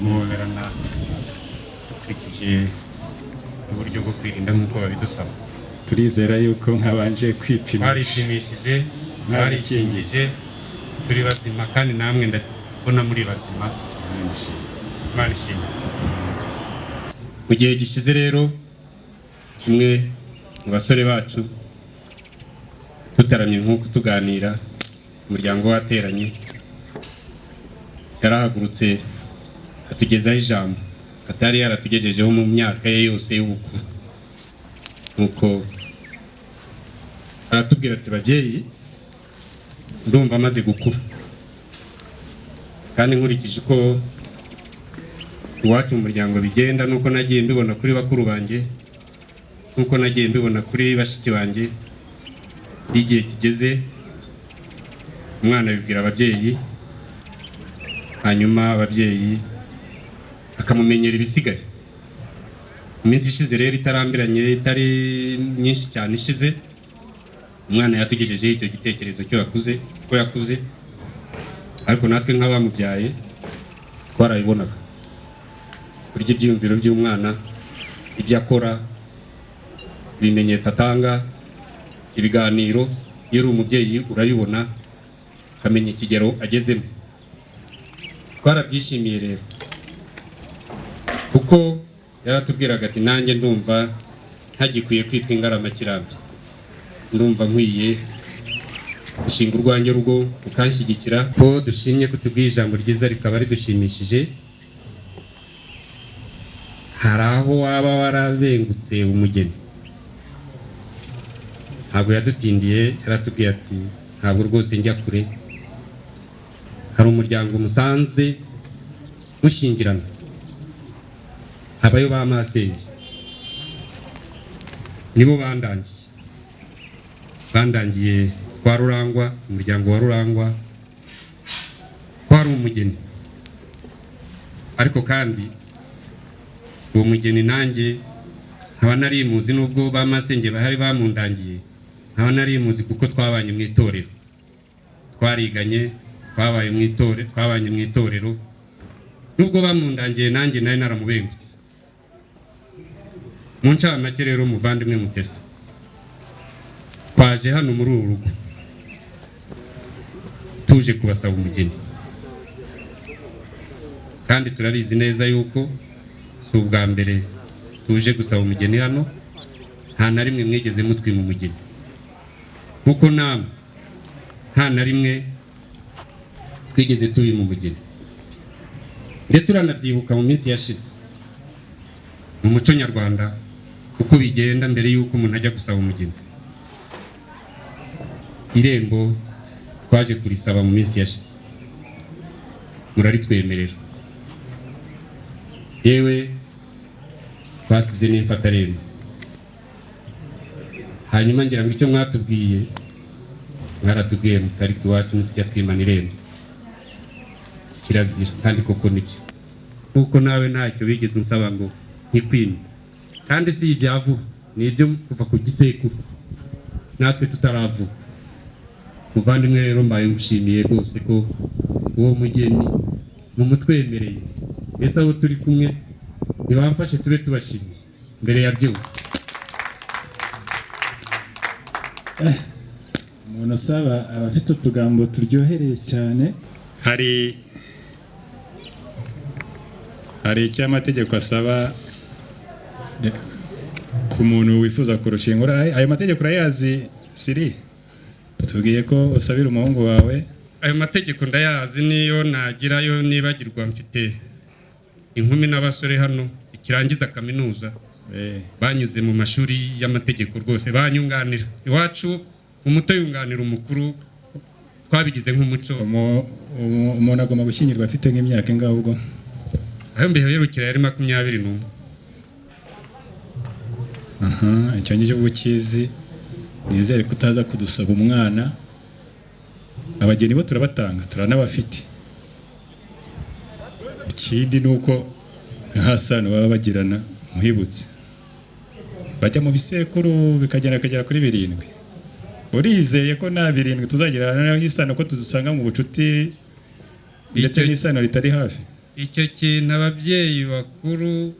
muhoberana dukurikije uburyo bwo kwirinda nk'uko babidusaba. Turizera yuko nkabanje kwipimisha, twaripimishije, twarikingije, turi bazima kandi namwe ndabona muri bazima. Imana ishimwe. Mu gihe gishize rero kimwe mu basore bacu tutaramye nk'uko tuganira, umuryango wateranye yarahagurutse atugezaho ijambo atari yaratugejejeho mu myaka ye yose y'ubukuru. Nuko aratubwira ati babyeyi, ndumva amaze gukura, kandi nkurikije uko iwacu mu muryango bigenda, nuko nagiye mbibona kuri bakuru banjye, nuko nagiye mbibona kuri bashiki banjye, igihe kigeze umwana abibwira ababyeyi, hanyuma ababyeyi akamumenyera ibisigaye. Iminsi ishize rero itarambiranye, itari myinshi cyane ishize, umwana yatugejejeho icyo gitekerezo cyo yakuze, ariko natwe nk'abamubyaye twarabibonaga burya ibyiyumviro by'umwana, ibyo akora, ibimenyetso atanga, ibiganiro, iyo uri umubyeyi urabibona ukamenya ikigero agezemo. Twarabyishimiye rero kuko yaratubwiraga ati nanjye ndumva ntagikwiye kwitwa ingaramakirambi, ndumva nkwiye gushinga urwanjye rugo ukanshyigikira. Ko dushimye kutubwira ijambo ryiza rikaba ridushimishije. Hari aho waba warabengutse umugeni, ntabwo yadutindiye, yaratubwiye ati ntabwo rwose njya kure, hari umuryango musanze mushingirana, abayo ba masenge nibo bandangiye kwa Rurangwa, umuryango wa Rurangwa kwari umugeni, ariko kandi uwo mugeni nanjye nkaba narimuzi, nubwo ba masenge bahari bamundangiye, nkaba narimuzi kuko twabanye mu itorero, twariganye, twabanye mu itorero, nubwo bamundangiye nanjye nari naramubengutse. Mu ncamake rero muvandimwe Mutesi, twaje hano muri uru rugo tuje kubasaba umugeni, kandi turabizi neza yuko si ubwa mbere tuje gusaba umugeni hano, nta na rimwe mwigeze mutwima umugeni, kuko namwe nta na rimwe twigeze tubima umugeni. Ndetse uranabyibuka mu minsi yashize mu muco nyarwanda uko bigenda mbere yuko umuntu ajya gusaba umugeni. Irembo twaje kurisaba mu minsi yashize, muraritwemerera, yewe twasize n'imfatarembo. Hanyuma ngira ngo icyo mwatubwiye, mwaratubwiye mutari iwacu ntitujya twimana irembo, kirazira, kandi koko nicyo, kuko nawe ntacyo bigeze unsaba ngo ntikwime, kandi si ibyavuga, ni ibyo kuva ku gisekuru natwe tutaravuga. Muvandimwe rero mbaye ngushimiye rwose ko uwo mugeni mumutwemereye, mbese abo turi kumwe ntibamfashe tube tubashimiye mbere ya byose. umuntu usaba abafite utugambo turyohereye cyane. hari icyo amategeko asaba ku ku muntu wifuza kurushingura. Ayo mategeko urayazi Siri? Tubwiye ko usabira umuhungu wawe. Ayo mategeko ndayazi, niyo nagirayo nibagirwa mfite inkumi n'abasore hano ikirangiza kaminuza banyuze mu mashuri y'amategeko rwose banyunganira. Iwacu umuto yunganira umukuru, twabigize nk'umuco. Umuntu agomba gushyingirwa afite nk'imyaka ingahe ubwo? Ayo mbiherukira yari 21. Icyo ngicyo ukizi. Nizere kutaza kudusaba umwana. Abageni bo turabatanga, turanabafite. Ikindi nuko hasano baba bagirana muhibutse. Bajya mu bisekuru bikagera kuri 7. Urizeye ko na 7 tuzagirana n'isano ko tuzusanga mu bucuti ndetse n'isano ritari hafi? Icyo kintu ababyeyi bakuru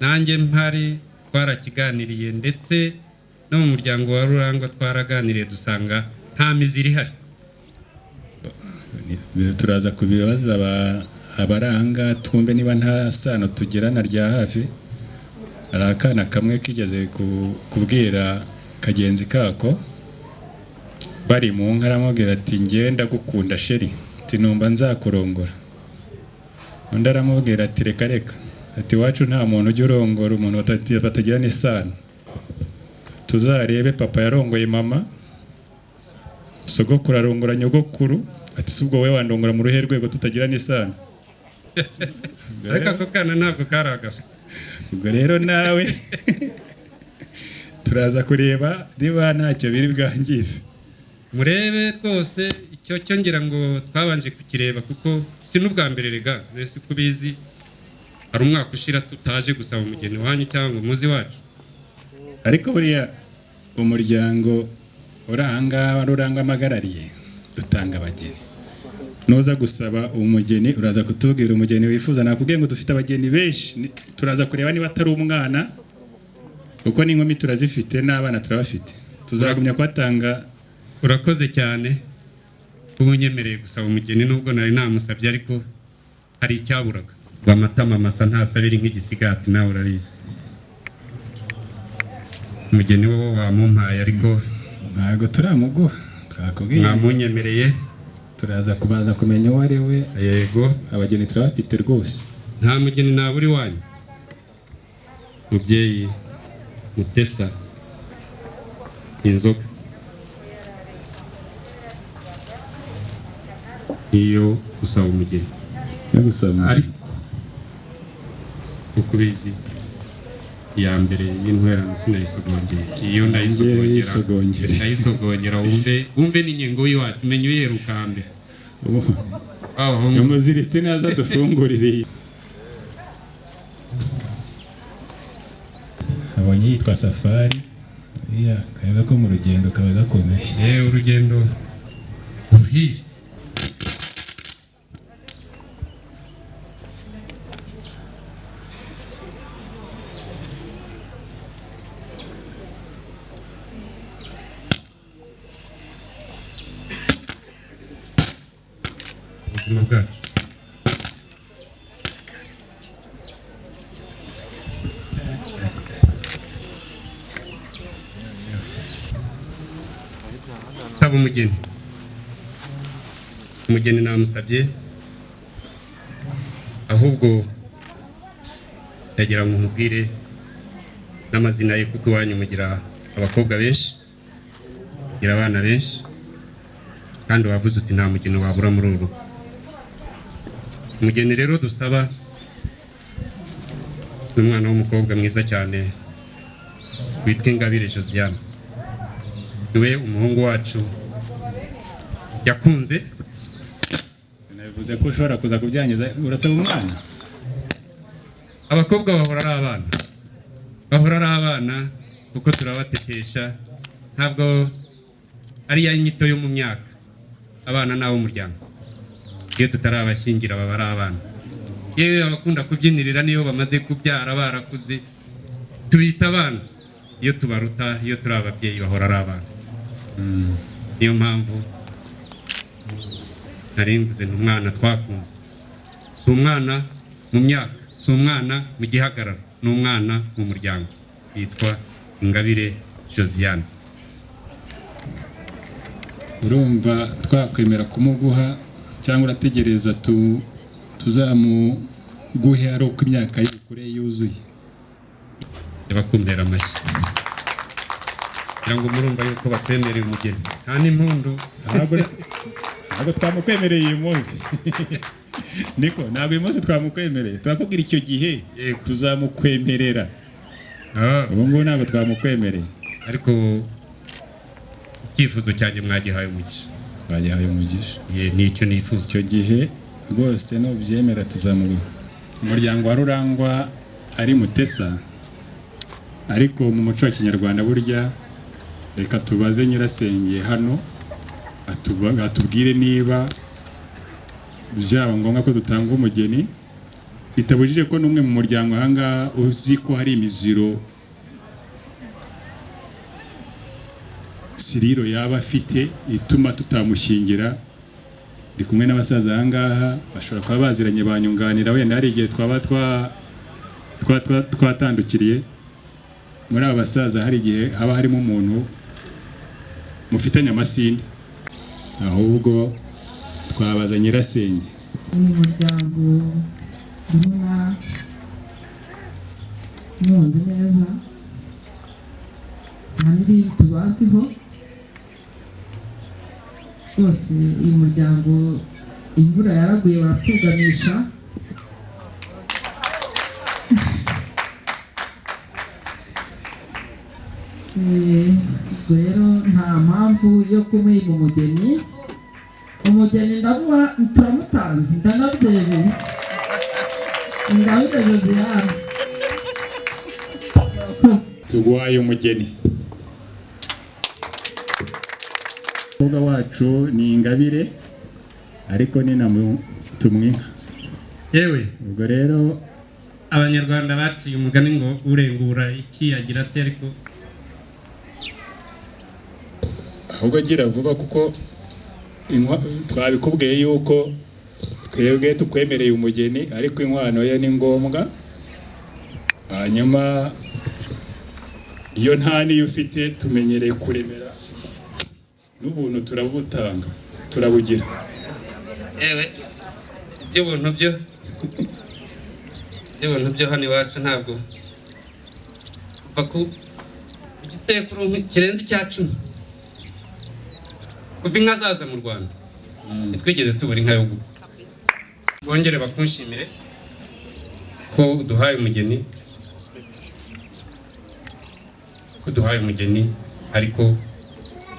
nanjye mpari twarakiganiriye, ndetse no mu muryango wa Rurangwa twaraganiriye dusanga nta miziri ihari. Turaza kubibaza abaranga twumve niba nta sano tugirana rya hafi. Hari akana kamwe kigeze kubwira kagenzi kako bari mu nka, aramubwira ati ngenda gukunda sheri, ati numva nzakurongora. Undi aramubwira ati reka ati wacu nta muntu ujya urongora umuntu batagira n'isano. Tuzarebe papa yarongoye mama, sogokuru arongora nyogokuru, ati subwo we wandongora mu ruhe rwego tutagira n'isano. Ariko ako kana ntabwo karagasa. Ubwo rero nawe turaza kureba niba ntacyo biri bwangize. Murebe rwose icyo ngira ngo twabanje kukireba, kuko si n'ubwa mbere rega, wese kubizi hari umwaka ushira tutaje gusaba umugeni wanyu cyangwa umuzi wacu. Ariko buriya umuryango uranga Rurangwa amagarariye dutanga abageni. Noza gusaba umugeni uraza kutubwira umugeni wifuza. Nakubwiye ngo dufite abageni benshi, turaza kureba niba atari umwana, uko n'inkumi turazifite n'abana turabafite. Tuzagumya kwatanga. Urakoze cyane ubunyemereye gusaba umugeni, nubwo nari namusabye ariko hari icyaburaga. Amatama masa ntasabira nk'igisigati, nawe urabizi. Umugeni wo wamumpaye ariko ntago turamuguha. Twakubwiye mwamunyemereye. Turaza kubanza kumenya uwo ari we. Yego, abageni turabafite rwose. Nta mugeni naburi wanyu. Mubyeyi Mutesa inzoga iyo usaba umugeni ariko ukubizi ya mbere y'intwerano sinayisogongera. Iyo ndayisogongera wumve n'inyengo y'iwacu, menye uyeruka hambere. Umuziritsi naza dufungurire. Abonye yitwa Safari. Kayaga ko mu rugendo kaba gakomeye. Urugendo ruhire. Ubuzima bwacu saba umugeni namusabye, ahubwo yagira ngo mubwire n'amazina ye, kuko iwanyu mugira abakobwa benshi, mugira abana benshi, kandi wavuze uti nta mugeni wabura muri uru. Umugeni rero dusaba n'umwana w'umukobwa mwiza cyane witwa Ingabire Josiane. Niwe umuhungu wacu yakunze. Sinabivuze ko ushobora kuza kubyangiza. Urasaba umwana? Abakobwa bahora ari abana kuko turabatetesha, ntabwo ari ya nyito yo mu myaka. Abana nabo umuryango, iyo tutarabashyingira baba ari abana. Yewe abakunda kubyinirira niyo bamaze kubyara barakuze tubita abana. Iyo tubaruta, iyo turi ababyeyi bahora ari abana. Niyo mpamvu narimvuze n'umwana twakunze. Si umwana mu myaka, si umwana mu gihagararo, ni umwana mu muryango. Yitwa Ingabire Josiane. urumva twakwemera kumuguha cyangwa urategereza tuzamuguhe ari uko imyaka y'ubukure yuzuye? Bakumbera amashyi kugira ngo murumva yuko bakwemereye umugeni. Nta n'impundu. Ntabwo twamukwemereye uyu munsi. Niko ntabwo uyu munsi twamukwemereye, turakubwira icyo gihe tuzamukwemerera. Ubu ngubu ntabwo twamukwemereye, ariko icyifuzo cyanjye mwagihaye umugisha. bagihaye umugisha. Nicyo nifuza. Icyo gihe rwose nubyemera tuzamuguha. Umuryango wa Rurangwa ari Mutesa, ariko mu muco wa Kinyarwanda burya reka tubaze nyirasenge hano atubwire niba byaba ngombwa ko dutanga umugeni, bitabujije ko n'umwe mu muryango ahangaha uzi ko hari imiziro Siriro yaba afite ituma tutamushyingira. Ndi kumwe n'abasaza ahangaha bashobora kuba baziranye banyunganira, wenda hari igihe twaba twatandukiriye. Muri aba basaza hari igihe haba harimo umuntu mufitanye amasinde, ahubwo twabaza nyirasenge. Mu muryango ndabona muzi neza, nta n'ibindi tubaziho rwose. Uyu muryango imvura yaraguye baratuganisha, ubwo rero nta mpamvu yo kumwima umugeni. Umugeni ndavuga turamutanze, ndanabyemeye. Ingabire Josiane. Tuguhaye umugeni. Umukobwa wacu ni Ingabire, ariko ni na tumwinka. Yewe ubwo rero abanyarwanda baciye umugani ngo urengura iki agira ate, ariko ahubwo agira vuba kuko twabikubwiye yuko twebwe tukwemereye umugeni, ariko inkwano ye ni ngombwa. Hanyuma iyo nta niyo ufite tumenyereye kuremera, n'ubuntu turabutanga turabugira. yewe iby'ubuntu byo hano iwacu ntabwo kuva ku gisekuru kirenze icya 10 kuva inka zaza mu Rwanda ntitwigeze tubura inka yo gukwa. Bongere bakunshimire ko duhaye umugeni, ariko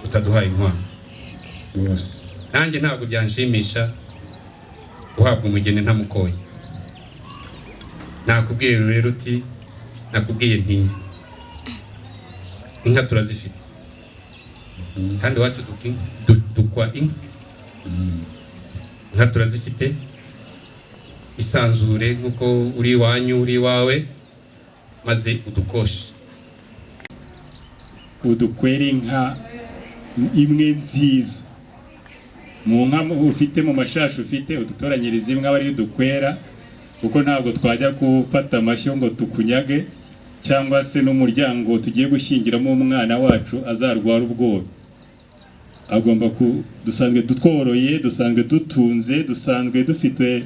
utaduhaye inkwano Bose nanjye ntabwo byanshimisha guhabwa umugeni ntamukoye. Nakubwiye rero uti nakubwiye nti inka turazifite, kandi wacu dukwa inka turazifite. Isanzure nkuko uri iwanyu uri iwawe, maze udukoshe udukwera inka imwe nziza. Mu nka ufite mu mashashi ufite udutoranyiriza imwe aba ari udukwera, kuko ntabwo twajya gufata amashyo ngo tukunyage, cyangwa se n'umuryango tugiye gushyingiramo umwana wacu azarwara ubwoba. Agomba dusanzwe dutworoye, dusanzwe dutunze, dusanzwe dufite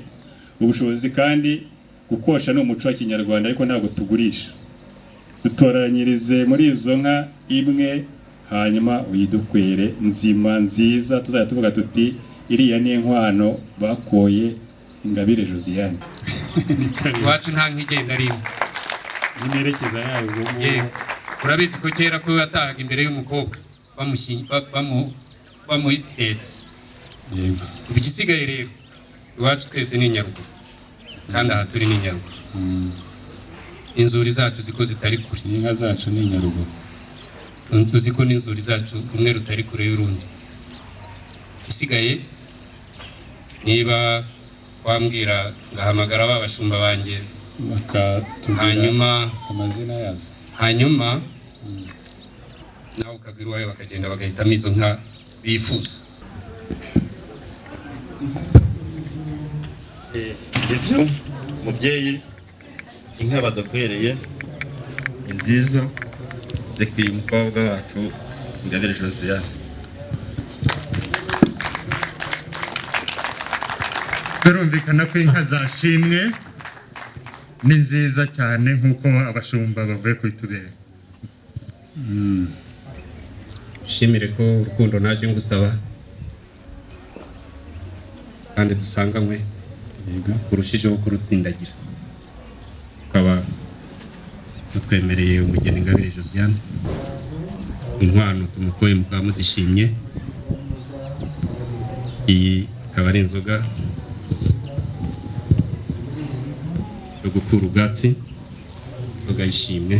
ubushobozi, kandi gukosha ni umuco wa Kinyarwanda, ariko ntabwo tugurisha. Dutoranyirize muri izo nka imwe, hanyuma uyidukwere nzima nziza, tuzajya tuvuga tuti iriya ni inkwano bakoye Ingabire Josiane. Iwacu nta nkigenda rimwe Imerekeza yayo ubwo. Urabizi ko kera ko yatahaga imbere y'umukobwa bamuhetse. Yego. Igisigaye rero iwacu twese ni Nyaruguru, kandi aha turi ni Nyaruguru. Inzuri zacu ziko zitari kure. Inka zacu ni Nyaruguru. Uziko n'inzuri zacu rumwe rutari kure y'urundi. Isigaye niba wambwira ngahamagara babashumba banjye hanyuma amazina yazo, hanyuma nawe ukabwira uwawe bakagenda bagahitamo izo nka bifuza. Ibyo mubyeyi, inka badakwereye ni nziza zikwiye umukobwa wacu Ingabire Josiane. birumvikana ko inka zashimwe ni nziza cyane nk'uko abashumba bavuye kubitubera. ushimire ko urukundo naje ngusaba kandi dusanganywe kurushijeho kurutsindagira, ukaba tutwemereye umugeni Ingabire Josiane inkwano tumukoye mukaba muzishimye. Iyi ikaba ari inzoga yo gukura ubwatsi, inzoga yishimwe.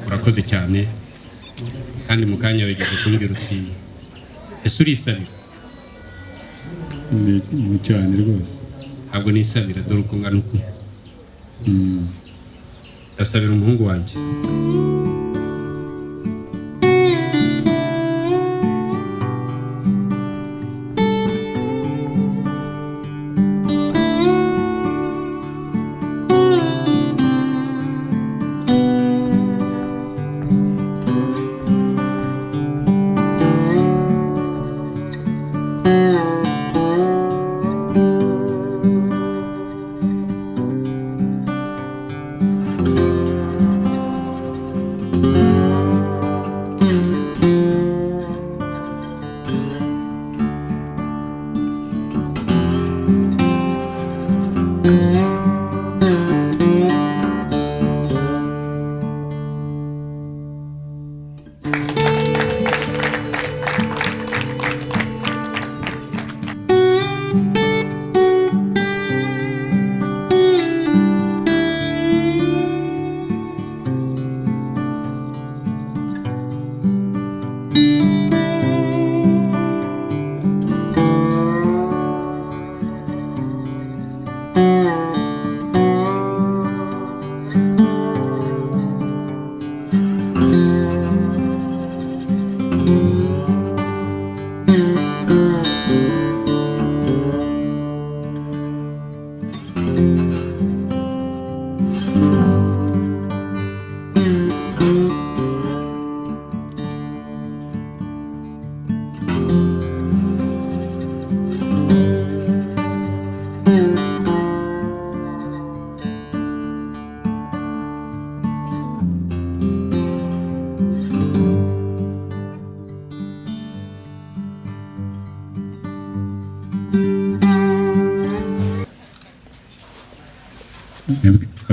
Urakoze cyane kandi mu kanya wigeze kumbwira uti ese urisabira? ni cyane rwose. Ntabwo nisabira, dore uko ngana uku ndasabira umuhungu wanjye.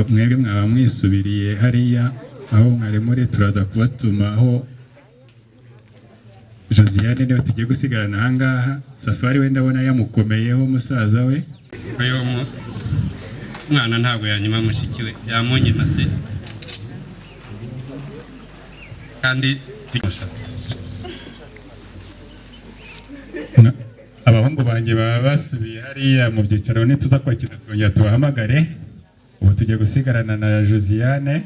mwebwe mwaba mwisubiriye hariya aho mwari muri, turaza kubatuma aho Josiane niwe tugiye gusigarana aha ngaha. Safari we ndabona yamukomeyeho musaza we. Uyu mwana ntabwo yanyuma mushiki we, yamunyima se kandi abahungu banjye baba basubiye hariya mu byicaro, nituza kwakira twongera tubahamagare. Ubu tugiye gusigarana na Josiane.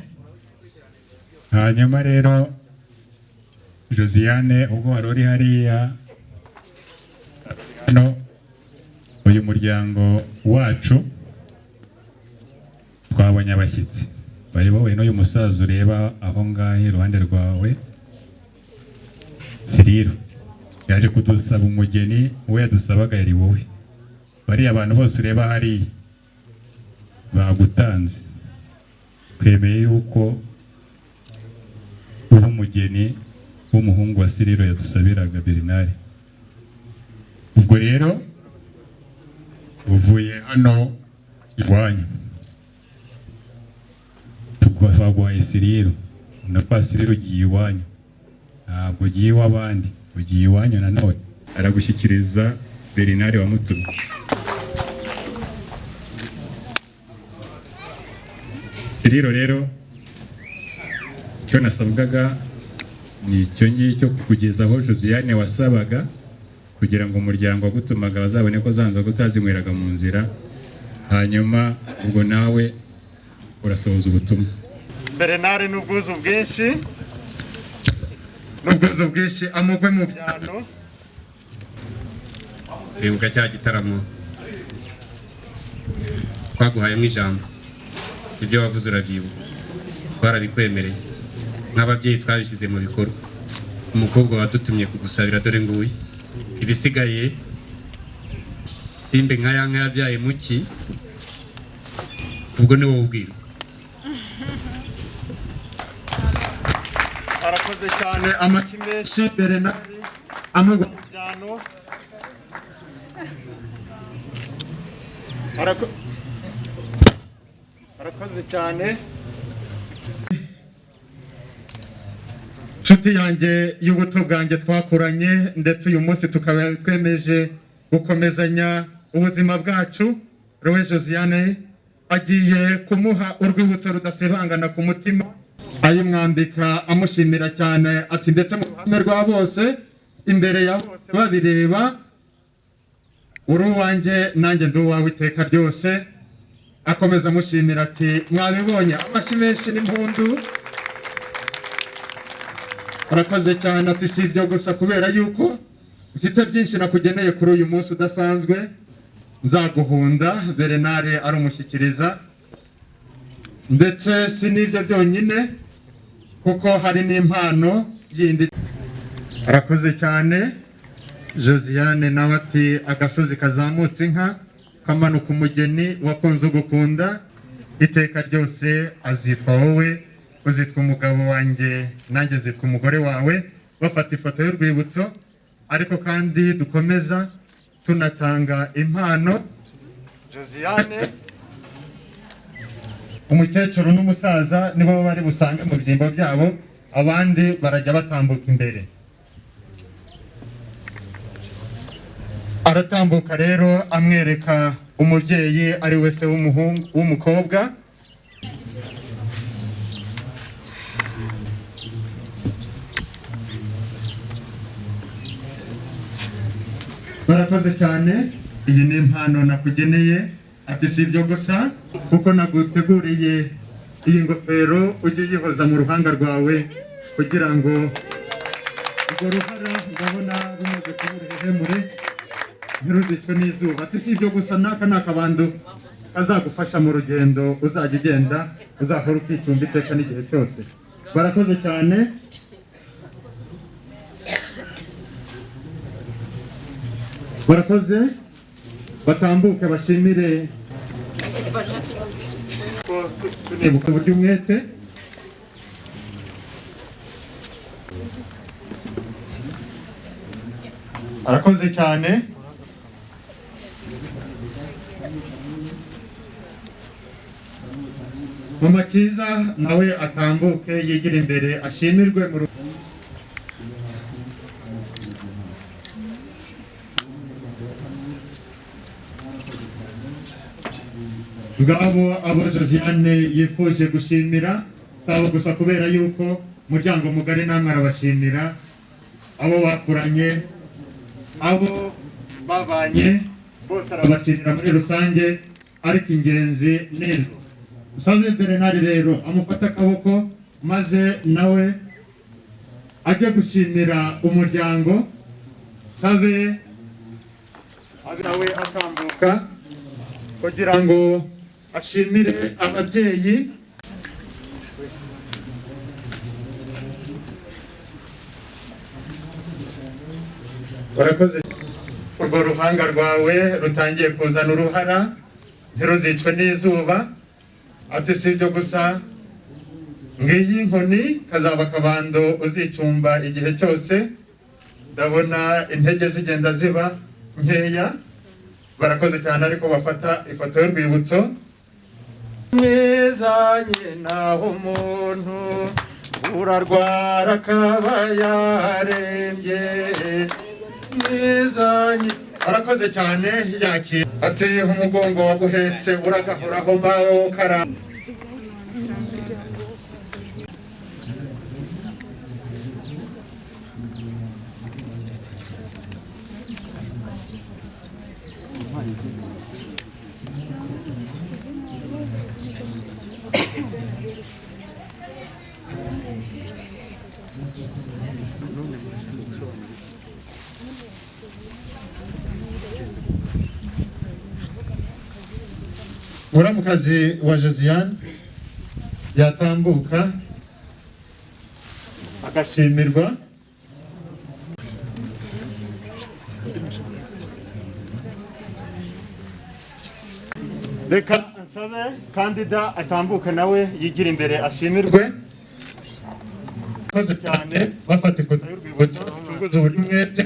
Hanyuma rero Josiane ubwo wari uri hariya, hano uyu muryango wacu twabonye abashyitsi bayobowe n'uyu musaza ureba aho ngaho iruhande rwawe, Siriro. Yaje kudusaba umugeni, we yadusabaga yari wowe. Bariya abantu bose ureba hariya bagutanze, twemeye yuko uba umugeni w'umuhungu wa Siriro yadusabiraga Bernard. Ubwo rero uvuye hano iwanyu, twaguhaye Siriro, na kwa Siriro ugiye iwanyu, ntabwo ugiye iw'abandi, ugiye iwanyu nanone. Aragushyikiriza Bernard wamutumye. Siriro rero icyo nasabwaga ni icyo ngicyo, kukugezaho Josiane wasabaga, kugira ngo umuryango wagutumaga bazabone ko za nzoga utazinyweraga mu nzira. Hanyuma ubwo nawe urasohoza ubutumwa. Bernard n'ubwuzu bwinshi amugwe mu byano. Bibuka cya gitaramo twaguhayemo ijambo, ibyo wavuze urabyibuka, twarabikwemereye. nk'ababyeyi twabishyize mu bikorwa. Umukobwa wadutumye kugusabira dore nguyu, ibisigaye simbe nkaya yabyaye muki, ubwo ni wowe ubwira. arakoze cyane amashyi menshi Bernard amugwa cyano arakoze cyane nshuti yanjye y'ubuto bwanjye twakuranye, ndetse uyu munsi tukaba twemeje gukomezanya ubuzima bwacu. Rowe Josiane agiye kumuha urwibutso rudasibangana ku mutima, ayimwambika amushimira cyane ati ndetse mu ruhame rwa bose imbere ya bose babireba, uri uwanjye nanjye ndi uwawe iteka ryose. Akomeza amushimira ati mwabibonye, amashyi menshi n'impundu. Arakoze cyane ati si ibyo gusa, kubera yuko mfite byinshi nakugeneye kuri uyu munsi udasanzwe, nzaguhunda. Bernard aramushyikiriza, ndetse si n'ibyo byonyine kuko hari n'impano yindi. Arakoze cyane Josiane nawe ati agasozi kazamutse inka kamanuka umugeni wakunze ugukunda, iteka ryose azitwa wowe, uzitwa umugabo wanjye nanjye zitwa umugore wawe. Bafata ifoto y'urwibutso, ariko kandi dukomeza tunatanga impano. Josiane, umukecuru n'umusaza nibo bari busange mu byimbo byabo, abandi barajya batambuka imbere. Aratambuka rero amwereka umubyeyi ari wese w'umukobwa. Barakoze cyane, iyi ni impano nakugeneye. Ati si ibyo gusa kuko naguteguriye iyi ngofero ujye uyihoza mu ruhanga rwawe, kugira ngo urwo ruhara ndabona rumaze kuba uruhehemure ntiruzicwe n'izuba. Ati si ibyo gusa, n'aka ni akabando kazagufasha mu rugendo uzajya ugenda, uzahora ukicumba iteka n'igihe cyose. Barakoze cyane. Barakoze, batambuke bashimire tunibuka uburyo umwete. Arakoze cyane. Mama Kiza nawe atambuke yigira imbere ashimirwe mu ngabo abo Josiane yifuje gushimira, sabo gusa kubera yuko umuryango mugari namwe arabashimira, abo bakuranye, abo babanye bose arabashimira muri rusange, ariko ingenzi neza usanzwe Bernard rero amufata akaboko maze nawe ajye gushimira umuryango. Sabe nawe atambuka kugira ngo ashimire ababyeyi. Barakoze. Urwo ruhanga rwawe rutangiye kuzana uruhara, ntiruzicwe n'izuba. Ati si ibyo gusa, ngiyi inkoni kazaba akabando uzicumba igihe cyose. Ndabona intege zigenda ziba nkeya. Barakoze cyane, ariko bafata ifoto y'urwibutso. Mwiza nyina w'umuntu urarwara akaba yarembye, mwiza nyina. Barakoze cyane, yakira ati umugongo waguhetse uragahoraho mawo kara. Muramukazi wa Josiane yatambuka agashimirwa. Reka nsabe kandida atambuke nawe yigira imbere ashimirwe. Koze cyane bafata ifoto y'urwibutso cyunguza uburyo umwete.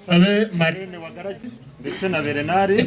Sabe Marine Wagaragi ndetse na Berenari.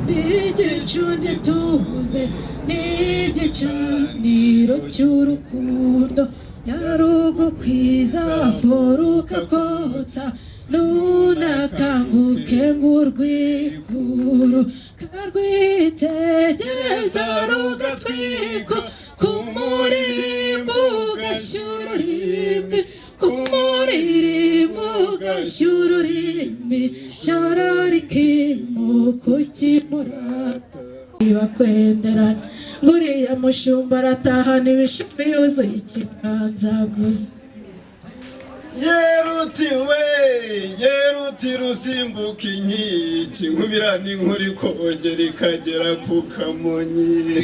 Igicunde tuze n'igicaniro cy'urukundo yarugukwiza horuka kotsa nunakanguke ngurwikuru karwitegereza rugatwiko kumuririmbo gashyururimbi kumuririmbo gashyururimbi shararikimo kukimurata ibakwenderana nguriya mushumba aratahana ibishumi yuzuye ikiganza gusa yeruti rusimbuka inkiki nkubira n'inkuru ikongera ikagera ku kamonyi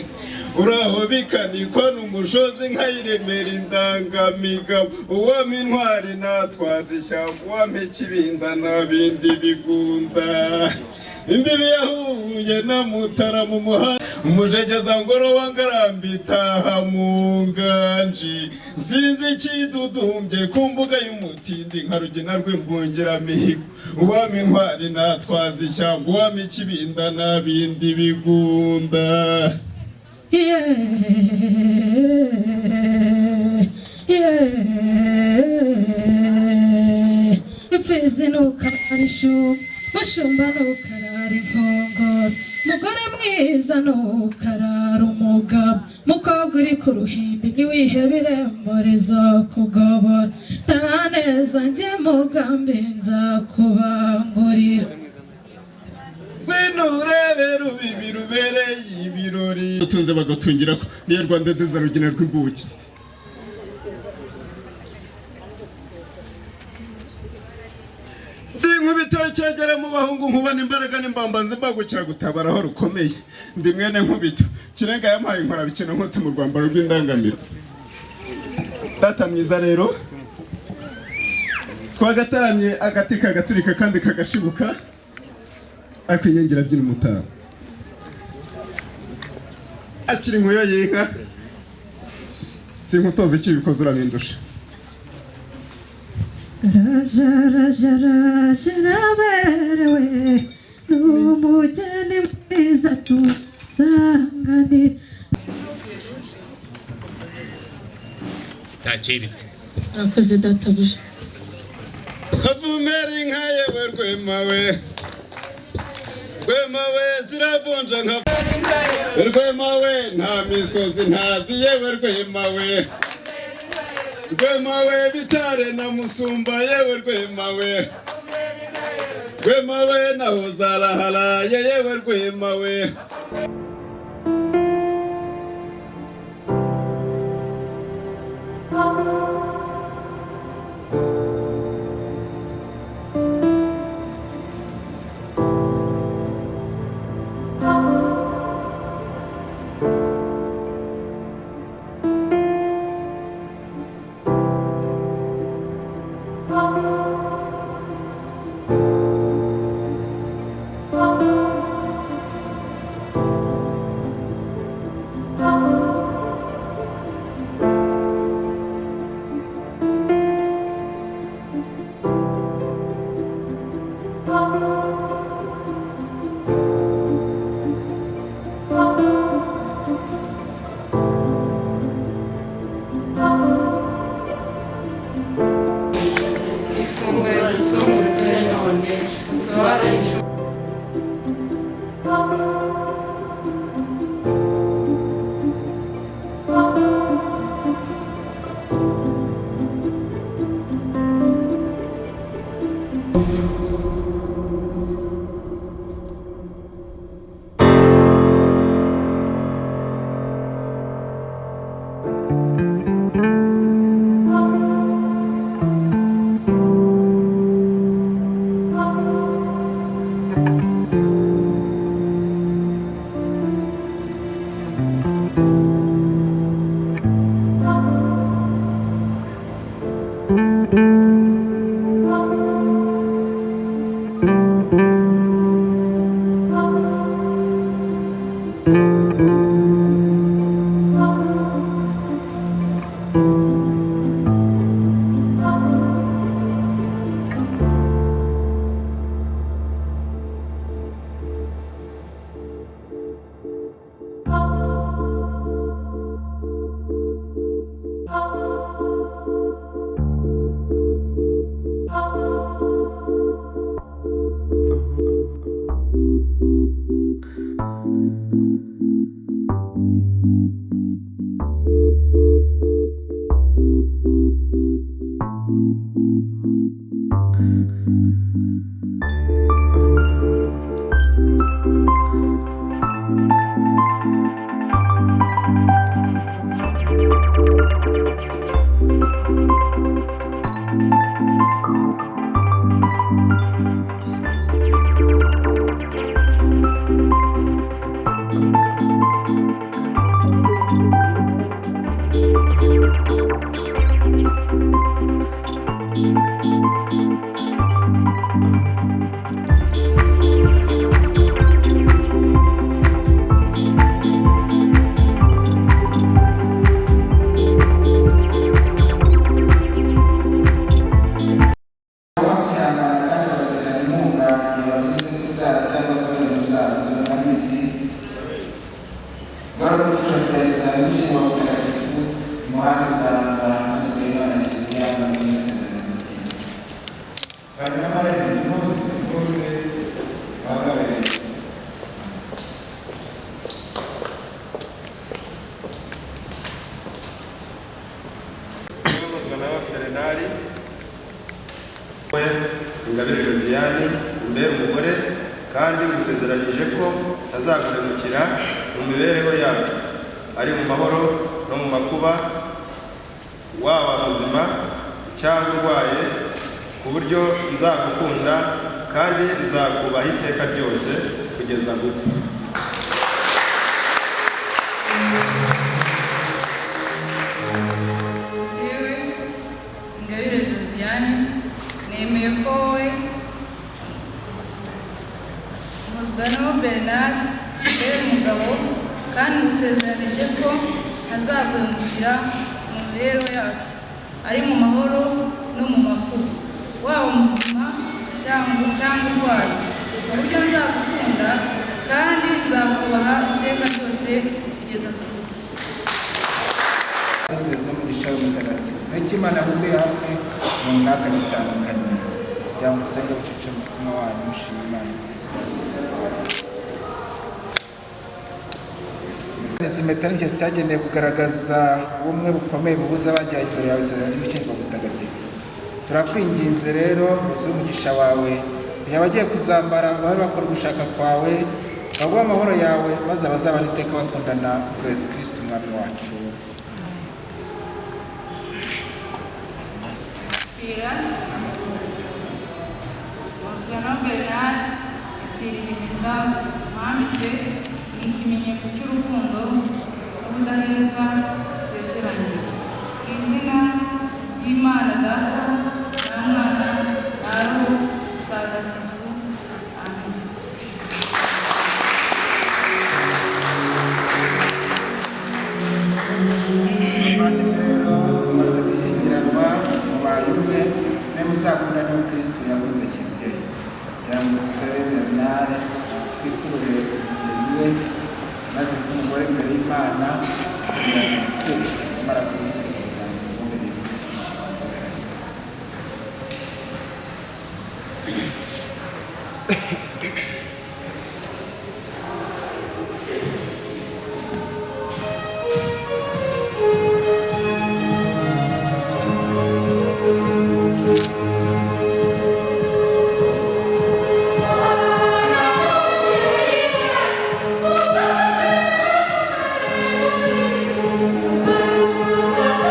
uraho bikanikwa n'umushozi nkayiremera indangamigabo uwama intwari natwaza ishyamba uwama ikibinda n'abindi bigunda imbibi yahuye na Mutara mu muhanda umujegeza ngoro wangarambi itaha mu nganji sinzi ikidudumbye ku mbuga y'umutindi nka rugina rw'imbungiramihigo uwama intwari natwaza ishyamba uwama ikibinda n'abindi bigunda Feze no karisho mushumba nukarara inkongoro mugore mwiza nukarara umugabo mukobwa uri ku ruhimbi ntiwihebe irembo rizakugobora taha neza njye mugambi nzakubangurira ngwino urebe rubibi rubereye ibirori utunze bagatungira ko niyo Rwanda ndeza rugina rw'imbuki ndi nkubito cyegere mu bahungu nkubana imbaraga n'imbambanzi mbagukira gutabara aho rukomeye ndi mwene nkubito kirenga yampaye inkora bikino nkotse mu rwambaro rw'indangamiro data mwiza rero twagataramye agati kagaturika kandi kagashibuka ariko inyengera by'ino mutara akiri inkuyo y'inka sinkutoza icyo ibikoze uranindusha raberewe n'umugeni mwiza tusanganira takiriza akoze databuja kavumera inka yewe rwema we ziravunja nka rwema we nta misozi ntazi yewe rwema we bitare na musumba yewe rwema we naho zaraharaye yewe rwema we Karena kemarin di Mose kandi ngusezeranije ko ntazaguhemukira mu mibereho yacu, ari mu mahoro no mu makuba, waba muzima cyangwa urwaye, ku buryo nzagukunda kandi nzakubaha iteka ryose kugeza gupfa. Jyewe Ingabire Josiane nemeye ko wowe Muzwano Bernard uri umugabo kandi ngusezeranije ko ntazaguhemukira mu mibereho yacu, ari mu mahoro no mu makuba, waba muzima cyangwa urwaye, ku buryo nzagukunda kandi nzakubaha iteka ryose kugeza ku rupfu. Sendeza mugisha w'umutagatifu n'ikimana bumbi hamwe mu mwaka gitandukanye byamusenga bucece mu mutima wanyu mushima Imana nziza. Izi mpeta ni cyageneye kugaragaza ubumwe bukomeye buhuza abajya imbere yawe isezerano ry'ubukingo butagatifu. Turakwinginze rero uzuhe umugisha wawe kugira abagiye kuzambara babe bakora ugushaka kwawe, baguhe amahoro yawe, maze abazabana iteka bakundana ubwo Yesu Kristo umwami wacu. Muzwano Bernard yakiriye impeta mwambitse, ni ikimenyetso cy'urukundo n'ubudahemuka dusezeranye. Mu izina ry'Imana Data na Mwana na Roho Mutagatifu. Amen. Abavandimwe rero mumaze gushyingiranwa mubaye umwe, muzakundana n'Umukristo yakunze Kiliziya. Kugira ngo dusabe Bernard twikurure umugeni we, maze nk'umugore imbere y'Imana kugira ngo twese tumara kumwitwikira mu bikombe byinshi. Thank you.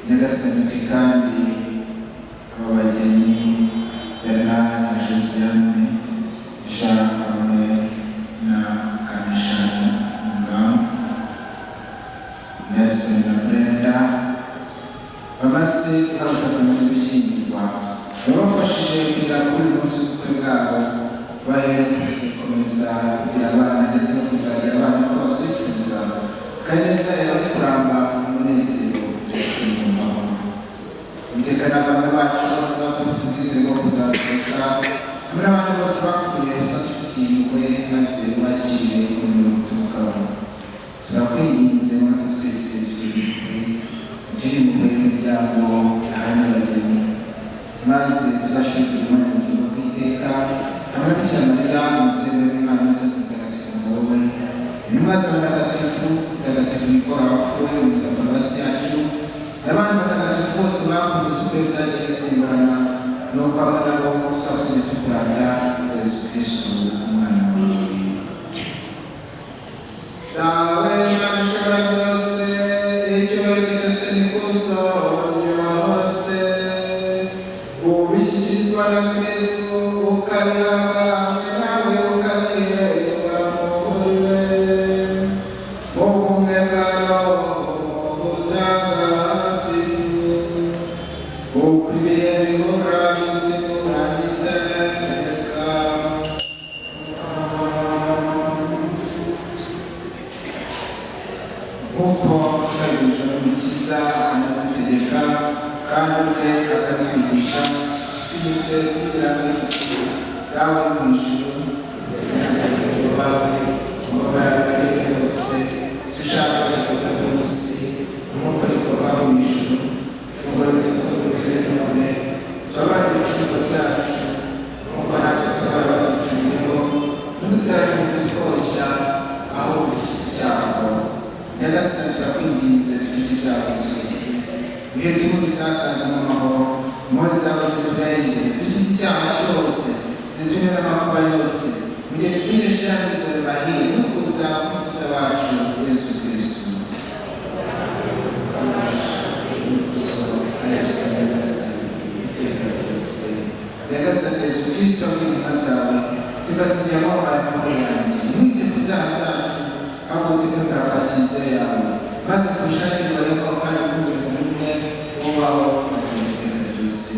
nyagasani kandi aba bageni Bernard na Josiane Jean hamwe na Kanishani Ngam Nelson na Brenda bamaze guhabwa gushyingirwa babafashije kugira kuri uyu munsi w'ubukwe bwabo baherutse gukomeza kugira abana ndetse no kuzagira abana uko babyifuza kaneza yari kuramba umunezero ndetse n'umumaro iteka n'abana bacu bose bafite ubwizere bwo kuzazuka hamwe n'abandi bose bapfuye gusa tutiwe maze bagiriye umurimo uturukaho turakwinginze muri twese twibikwe ugire impuhwe n'imiryango yahanye abageni maze tuzashobora kumenya ubugingo bw'iteka hamwe n'icya Mariya umubyeyi w'Imana uza mutagatifu umugabo we intumwa z'abatagatifu mutagatifu Nikora wapfuye umuryango w'abasi yacu n'abandi batagatifu bose bakunze uko byagiye bisimburana nuko hamwe nabo twavuze tukurata Yesu Kristo umwana wawe dawe Imana ishobora byose icyubahiro cyose n'ikuzo ryose ubishyikirizwa na Kristo ukabihabwa hamwe nawe ukabiheba muri we mu bumwe bwa Roho Mutagatifu uko ibihe bihora bisimburana iteka nk'uko twabirijwe n'Umukiza akanadutegeka kandi ubwe akatwigisha tugize kugira ngo yawe mu ijuru izina bawe ingoma yawe ari yose dushaka ibikorwa byose nk'uko bikorwa mu ijuru funguro ry'utwuke none tubabarire ibicumuro byacu nk'uko natwe tubara baducumuyeho ntuduterane kutwoshya aho dukize icyago nyagasani turakwinginze tugize ibyago byose ibihe tubisakaza mu mahoro impuhwe zawe ziturenge zidukize icyaha cyose zitumire n'amakuba yose mu gihe tutegereje ya mizero bahire no kuza k'umukiza wacu Yesu Kristo nyagasani Yesu Kristo n'intumwa zawe tubasigiye amahoro yanjye ntiwite ku byaha byacu ahubwo tugendera kwa kiliziya yawe maze tubishakirwa yuko kandi kumurimo umwe ubaho ateka ryose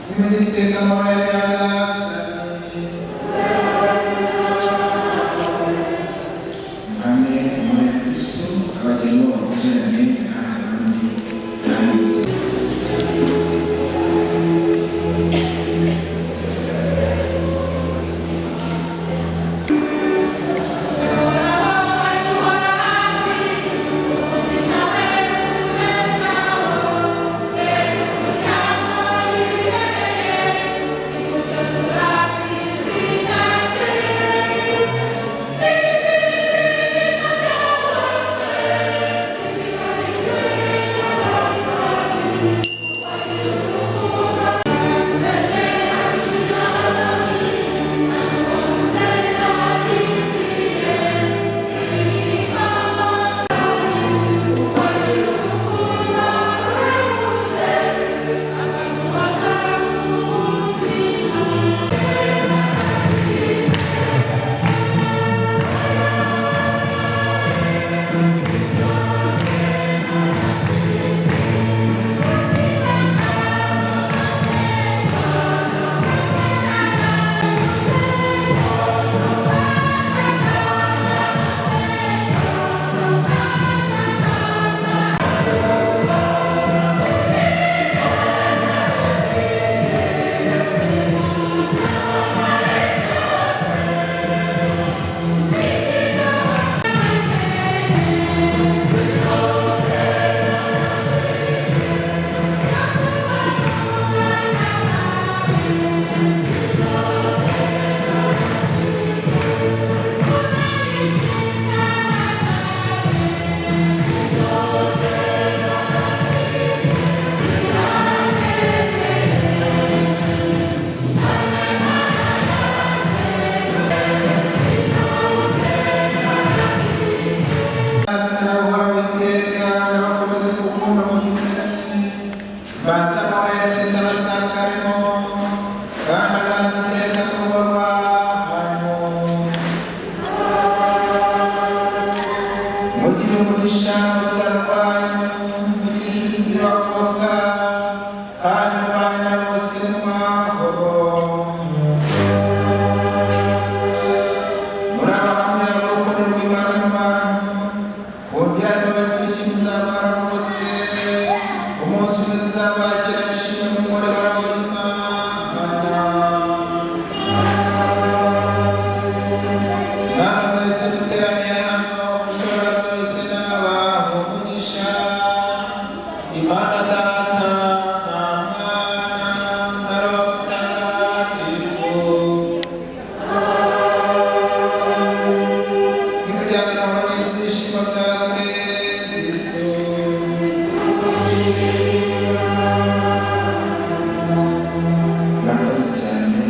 nimujye iteka amahoro ya nyagasani muhamye muri Kristo abageni bo bakumirane ahandi n'ahandi Thank you. umugisha uzarwanyu kugira inshuti zibakoka kandi mubane na bose mu mahoro muri abahamya b'urukundo rw'Imana n'abantu bongera ntibabishe muzabarokotse umunsi umwe zizabakira bishimye mu muriro w'Imana namwe mwese muteraniye hano mushobora byose n'abaha umugisha Imana Data na Mwana na Roho Mutagatifu nikujyana amahoro n'ibyishimo bya Kristo. Murakoze cyane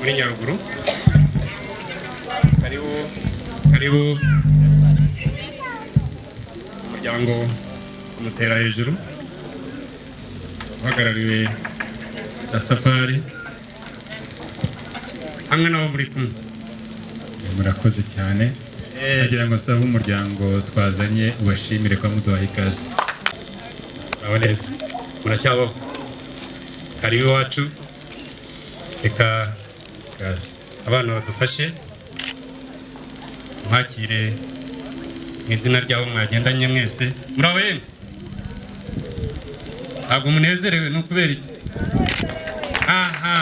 muri Nyaruguru. Karibu umuryango umutera hejuru uhagarariwe na Safari hamwe nabo muri kumwe. Murakoze cyane. Nagira ngo sabe umuryango twazanye ubashimire kwa muduhaye ikaze. Aho neza muracyabaho. Karibu iwacu. Reka kaze abana badufashe mwakire mu izina ryabo mwagendanye mwese. Muraho yemwe? Ntabwo munezerewe ni ukubera iki? Aha,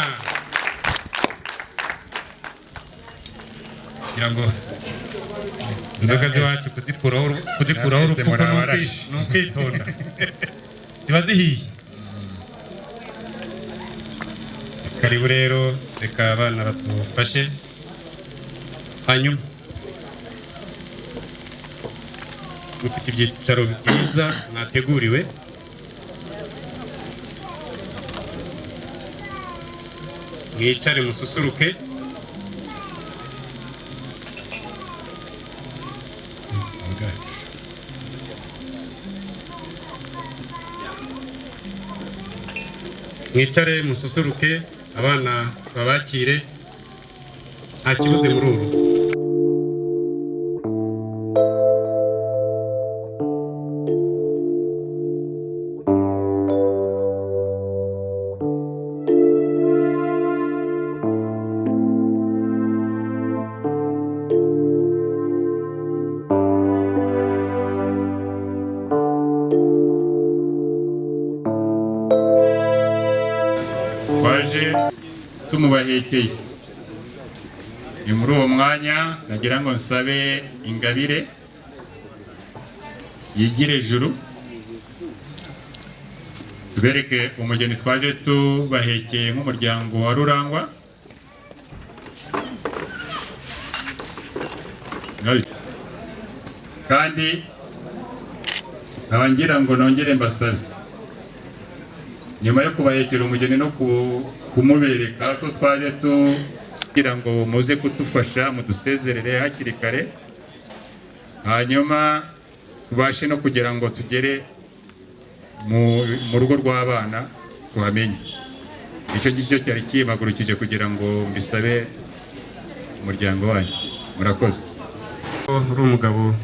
kugira ngo inzoga z'iwacu kuzikuraho urupfuko ni ukwitonda. Ziba zihiye. Karibu rero, reka abana batufashe. Hanyuma mufite ibyicaro byiza mwateguriwe. Mwicare mususuruke. Mwicare mususuruke, abana babakire, nta kibuze muri uru. twaje tumubahekeye. Ni muri uwo mwanya nagira ngo nsabe Ingabire yigire ejuru tubereke umugeni twaje tubahekeye nk'umuryango wa Rurangwa. Kandi ngira ngo nongere mbasabe nyuma yo kubahekera umugeni no kumubereka ko twaje tugira ngo muze kutufasha mudusezerere hakiri kare, hanyuma tubashe no kugira ngo tugere mu rugo rw'abana tuhamenye. Icyo gicyo cyari kibagurukije kugira ngo mbisabe umuryango wanyu. Murakoze. Uri umugabo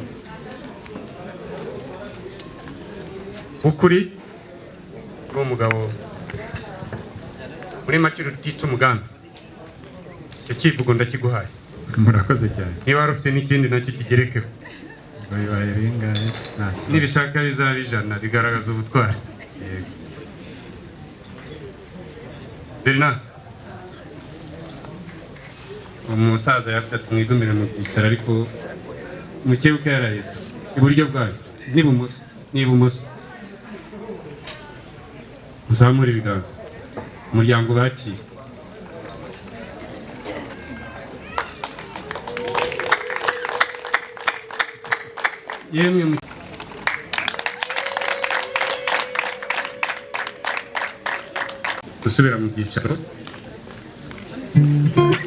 ukuri, uri umugabo muri make utica umugambi. Icyo kivugo ndakiguhaye. Murakoze cyane. Niba wari ufite n'ikindi nacyo kigerekeho. Bayibaye bingahe? Nibishaka bizaba 100 bigaragaza ubutwari. Bernard, umusaza yavuze ati mwigumire mu byicaro ariko mukebuke yaraye iburyo bwayo n'ibumoso muzamure ibiganza. Umuryango bakiye. Yemwe gusubira mu byicaro,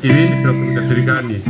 ibindi turakomeza tubiganire.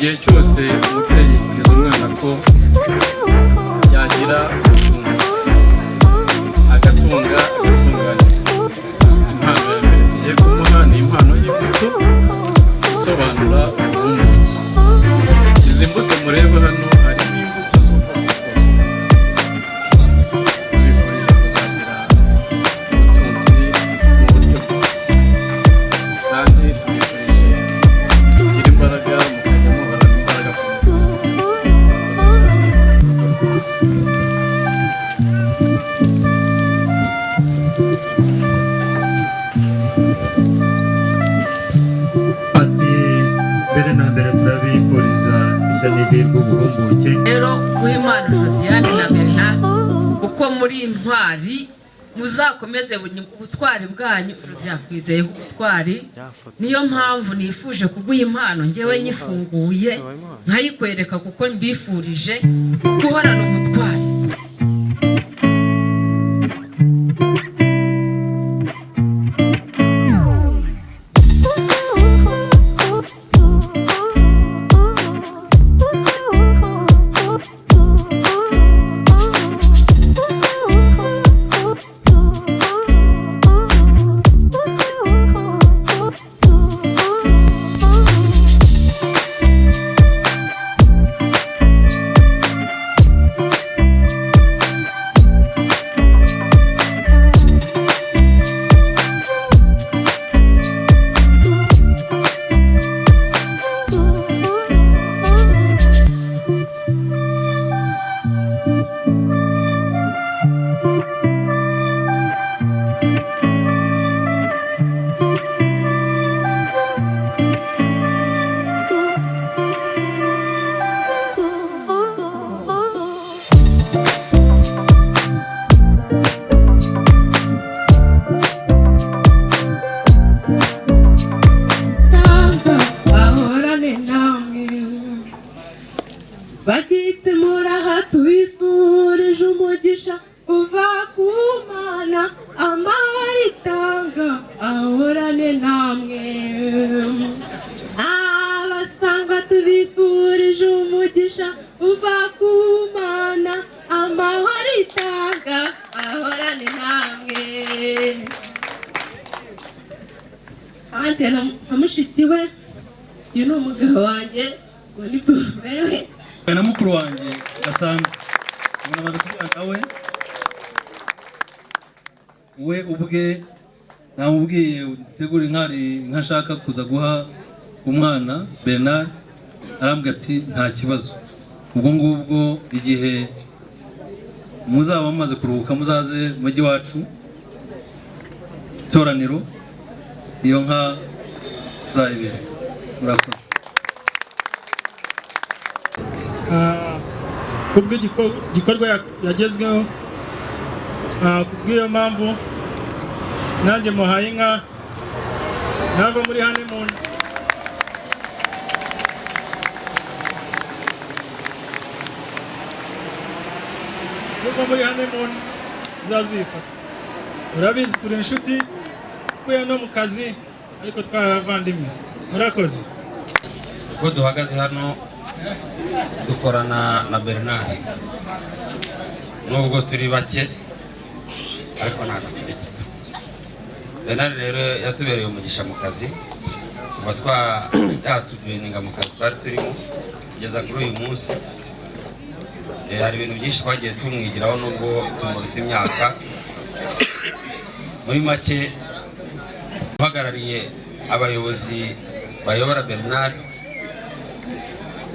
igihe cyose umubyeyi yifuriza umwana ko yagira ubutunzi agatunga agatunganya. Impano ya mbere tugiye kumuha ni impano y'imbuto isobanura uburumbuke. Izi mbuto mureba hano harimo imbuto z'ubwoko bwose. Tubifurije kuzagira ubutunzi mu buryo bwose, kandi tubifurije kugira imbaraga mukajya muhorana imbaraga ku mubiri. Murakoze cyane, murakoze. Ati mbere na mbere turabifuriza ishya n'ihirwe uburumbuke. Rero Uwimana Josiane na Bernard, uko muri intwari muzakomeze ubutwari bwanyu, yakwizeyeho ubutwari. Niyo mpamvu nifuje kuguha impano njyewe nyifunguye nkayikwereka, kuko mbifurije guhorana ubutwari. Bashyitsi muraha tubifurije umugisha uva ku Mana, amahoro itanga ahorane namwe. Abasanga tubifurije umugisha uva ku Mana, amahoro itanga ahorane namwe. Kandi nka mushiki we, uyu ni umugabo wanjye, uwo ni wewe na mukuru wanjye Gasanga. Umuntu amaze kuvuga nawe, we ubwe namubwiye utegure inka ashaka kuza guha umwana Bernard, arambwira ati nta kibazo. Ubwo ngubwo igihe muzaba mumaze kuruhuka muzaze mu mujyi wacu itoraniro, iyo nka tuzayibere. Murakoze. kubw'igikorwa yagezweho, kubw'iyo mpamvu nanjye muhaye inka. ntabwo muri honeymoon, nubwo muri honeymoon uzazifata. Urabizi turi inshuti, kuya no mu kazi, ariko twabavandimwe. Murakoze. Ubwo duhagaze hano dukorana na Bernard, nubwo turi bake ariko ntabwo turi gito. Bernard rero yatubereye umugisha mu kazi, kuva yatubeninga mu kazi twari turimo kugeza kuri uyu munsi. Hari ibintu byinshi twagiye tumwigiraho nubwo tumuruta imyaka. Muri make uhagarariye abayobozi bayobora Bernard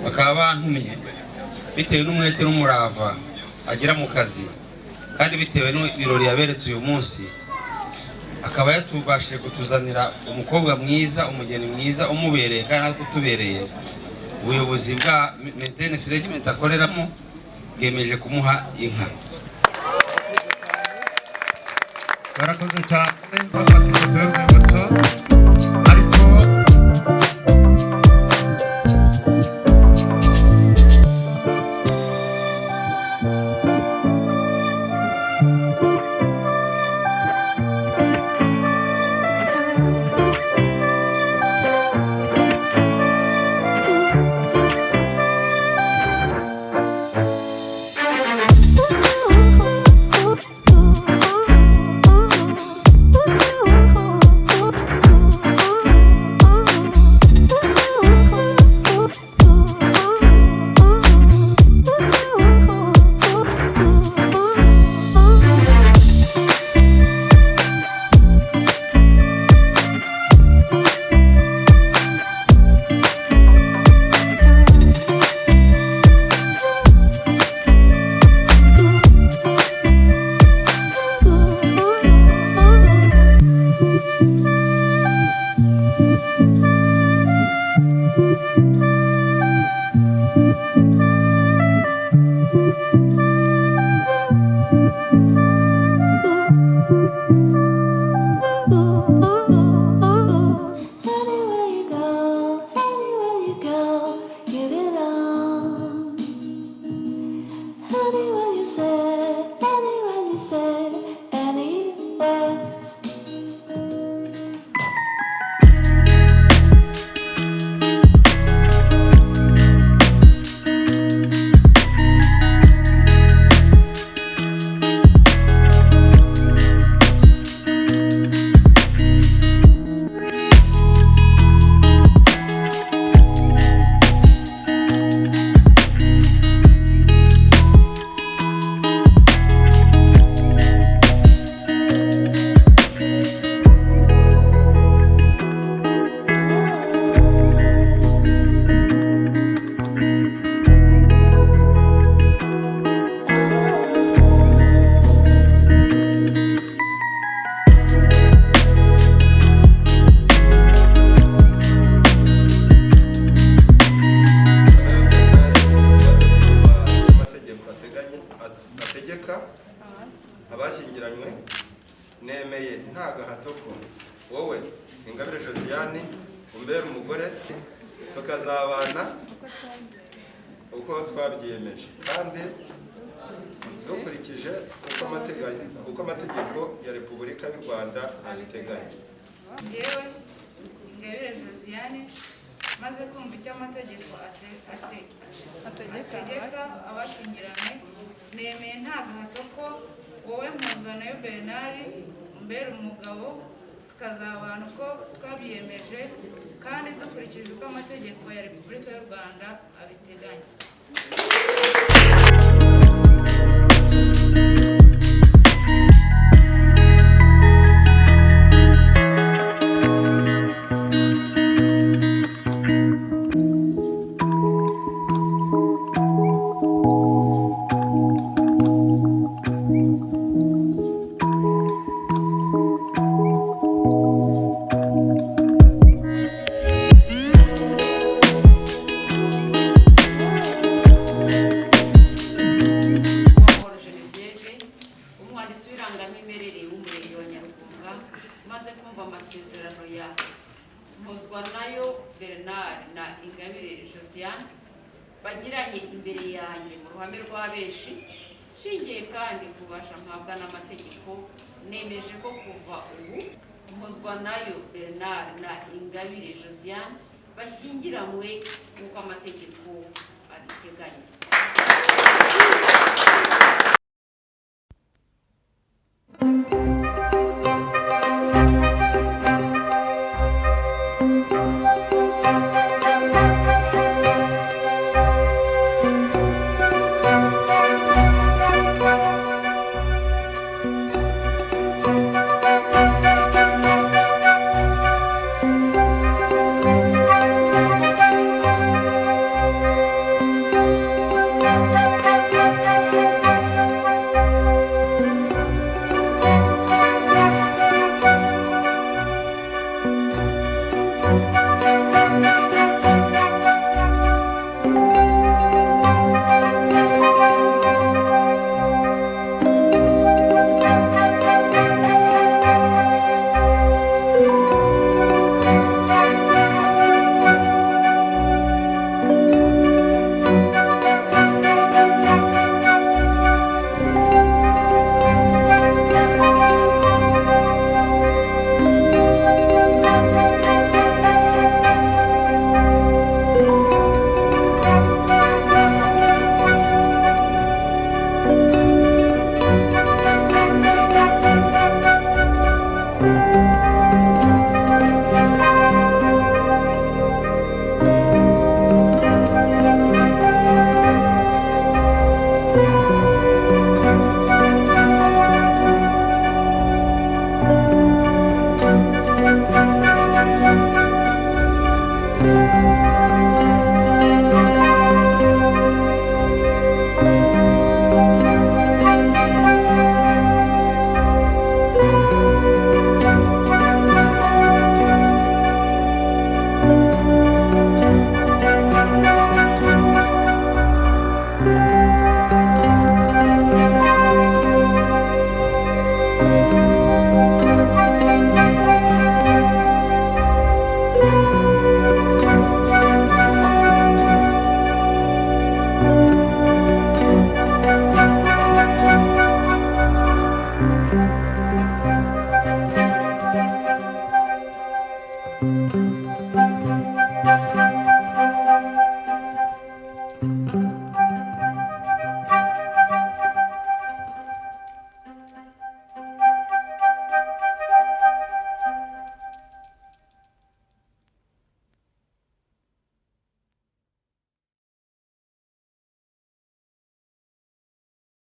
bakaba bantumye bitewe n'umwete n'umurava agira mu kazi, kandi bitewe n'ibirori yaberetse uyu munsi, akaba yatubashije kutuzanira umukobwa mwiza, umugeni mwiza umubereye kandi natwe utubereye. Ubuyobozi bwa maintenance regiment akoreramo bwemeje kumuha inka. Barakoze cyane, bafata ifoto y'urwibutso. Ariko uko twabyiyemeje kandi dukurikije uko amategeko ya Repubulika y'u Rwanda abiteganya. Yewe Ingabire Josiane maze kumva icyo amategeko ategeka abakingiranye, nemeye nta gahato ko wowe Mpuzwanayo Bernard umbera umugabo, tukazabana uko twabyiyemeje kandi dukurikije uko amategeko ya Repubulika y'u Rwanda abiteganya. maze kumva amasezerano ya Mpuzwanayo Bernard na Ingabire Josiane bagiranye imbere yanjye mu ruhame rwa benshi, shingiye kandi kubasha mpabwa n'amategeko, nemeje ko kuva ubu Mpuzwanayo Bernard na Ingabire Josiane bashyingiranywe nk'uko amategeko abiteganya.